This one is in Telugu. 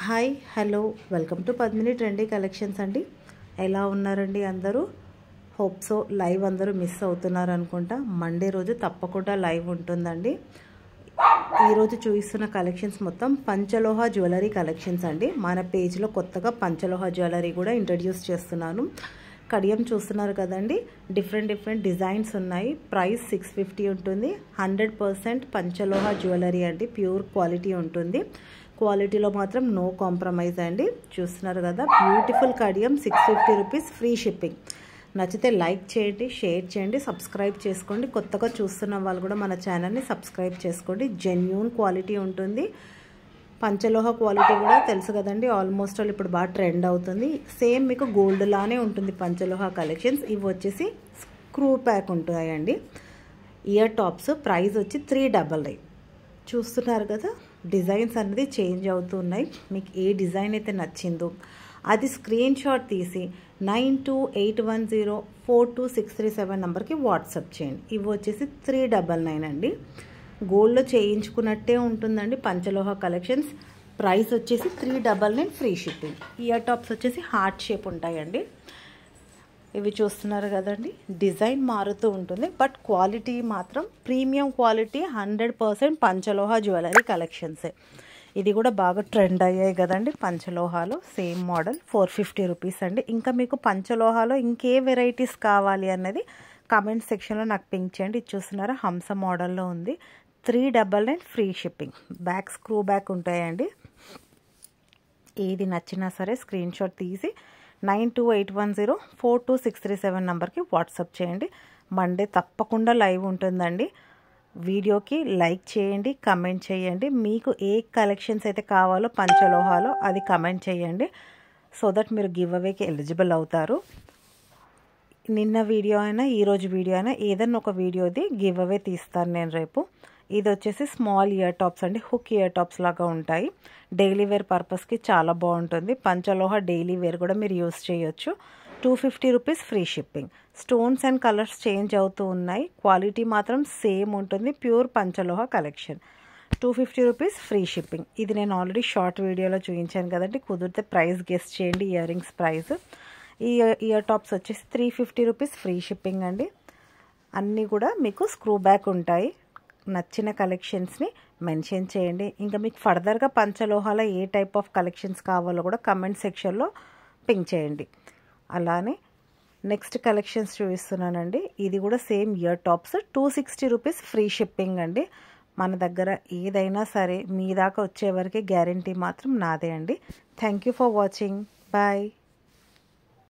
Hi hello welcome to Padmini trendy collections అండి. ఎలా ఉన్నారండి అందరూ? Hope so. లైవ్ అందరూ మిస్ అవుతున్నారు అనుకుంటా. మండే రోజు తప్పకుండా లైవ్ ఉంటుందండి. ఈరోజు చూపిస్తున్న కలెక్షన్స్ మొత్తం పంచలోహ జ్యువెలరీ కలెక్షన్స్ అండి. మన పేజ్లో కొత్తగా పంచలోహ జ్యువెలరీ కూడా ఇంట్రడ్యూస్ చేస్తున్నాను. కడియం చూస్తున్నారు కదండి, డిఫరెంట్ డిజైన్స్ ఉన్నాయి. ప్రైస్ 650 ఉంటుంది. 100% పంచలోహ జ్యువెలరీ అండి. ప్యూర్ క్వాలిటీ ఉంటుంది. క్వాలిటీలో మాత్రం నో కాంప్రమైజ్ అండి. చూస్తున్నారు కదా, beautiful Kadiyam 650 rupees, free shipping. నచ్చితే లైక్ చేయండి, షేర్ చేయండి, సబ్స్క్రైబ్ చేసుకోండి. కొత్తగా చూస్తున్న వాళ్ళు కూడా మన ఛానల్ని సబ్స్క్రైబ్ చేసుకోండి. జెన్యూన్ క్వాలిటీ ఉంటుంది. పంచలోహ క్వాలిటీ కూడా తెలుసు కదండి, ఆల్మోస్ట్ ఆల్ ఇప్పుడు బాగా ట్రెండ్ అవుతుంది. సేమ్ మీకు గోల్డ్ లానే ఉంటుంది పంచలోహ కలెక్షన్స్. ఇవి వచ్చేసి స్క్రూ ప్యాక్ ఉంటాయండి. ఇయర్ టాప్స్ ప్రైస్ వచ్చి 399. చూస్తున్నారు కదా, డిజైన్స్ అనేది చేంజ్ అవుతున్నాయి. మీకు ఏ డిజైన్ అయితే నచ్చిందో అది స్క్రీన్ షాట్ తీసి 9281042637 నెంబర్కి వాట్సాప్ చేయండి. ఇవి వచ్చేసి 399 అండి. గోల్డ్లో చేయించుకున్నట్టే ఉంటుందండి పంచలోహ కలెక్షన్స్. ప్రైస్ వచ్చేసి 399, ఫ్రీ షిప్పింగ్. ఇయర్ టాప్స్ వచ్చేసి హార్ట్ షేప్ ఉంటాయండి. ఇవి చూస్తున్నారు కదండి, డిజైన్ మారుతూ ఉంటుంది, బట్ క్వాలిటీ మాత్రం ప్రీమియం క్వాలిటీ. 100% పంచలోహ జ్యువెలరీ కలెక్షన్సే. ఇది కూడా బాగా ట్రెండ్ అయ్యాయి కదండి పంచలోహాలో. సేమ్ మోడల్ 450 రూపీస్ అండి. ఇంకా మీకు పంచలోహాలో ఇంకే వెరైటీస్ కావాలి అన్నది కామెంట్ సెక్షన్లో నాకు పింక్ చేయండి. ఇది చూస్తున్నారా, హంస మోడల్లో ఉంది. 399, free shipping. Back screw back ఉంటాయండి. ఏది నచ్చినా సరే స్క్రీన్ షాట్ తీసి 9281042637 నెంబర్కి వాట్సాప్ చేయండి. మండే తప్పకుండా లైవ్ ఉంటుందండి. వీడియోకి లైక్ చేయండి, కమెంట్ చేయండి. మీకు ఏ కలెక్షన్స్ అయితే కావాలో పంచలోహాలో అది కమెంట్ చేయండి. సో దట్ మీరు గివ్ అవేకి ఎలిజిబుల్ అవుతారు. నిన్న వీడియో అయినా ఈరోజు వీడియో అయినా ఏదన్నా ఒక వీడియోది గివ్ అవే తీస్తాను నేను రేపు. ఇది వచ్చేసి స్మాల్ ఇయర్ టాప్స్ అండి. హుక్ ఇయర్ టాప్స్ లాగా ఉంటాయి. డైలీ వేర్ పర్పస్కి చాలా బాగుంటుంది. పంచలోహ డైలీ వేర్ కూడా మీరు యూస్ చేయొచ్చు. 250 rupees, free shipping. Stones and colours change అవుతూ ఉన్నాయి. క్వాలిటీ మాత్రం సేమ్ ఉంటుంది. ప్యూర్ పంచలోహ కలెక్షన్. 250 rupees, free shipping. ఇది నేను ఆల్రెడీ షార్ట్ వీడియోలో చూపించాను కదండి. కుదిరితే ప్రైస్ గెస్ చేయండి. Ear rings price. ఈ ఇయర్ టాప్స్ వచ్చేసి 350 రూపీస్, ఫ్రీ షిప్పింగ్ అండి. అన్నీ కూడా మీకు స్క్రూ బ్యాక్ ఉంటాయి. నచ్చిన కలెక్షన్స్ని మెన్షన్ చేయండి. ఇంకా మీకు ఫర్దర్గా పంచలోహాల ఏ టైప్ ఆఫ్ కలెక్షన్స్ కావాలో కూడా కమెంట్ సెక్షన్లో పింక్ చేయండి. అలానే నెక్స్ట్ కలెక్షన్స్ చూపిస్తున్నానండి. ఇది కూడా same ear tops 260 rupees, free shipping అండి. మన దగ్గర ఏదైనా సరే మీ దాకా వచ్చే వరకే గ్యారంటీ మాత్రం నాదే అండి. Thank you for watching. Bye.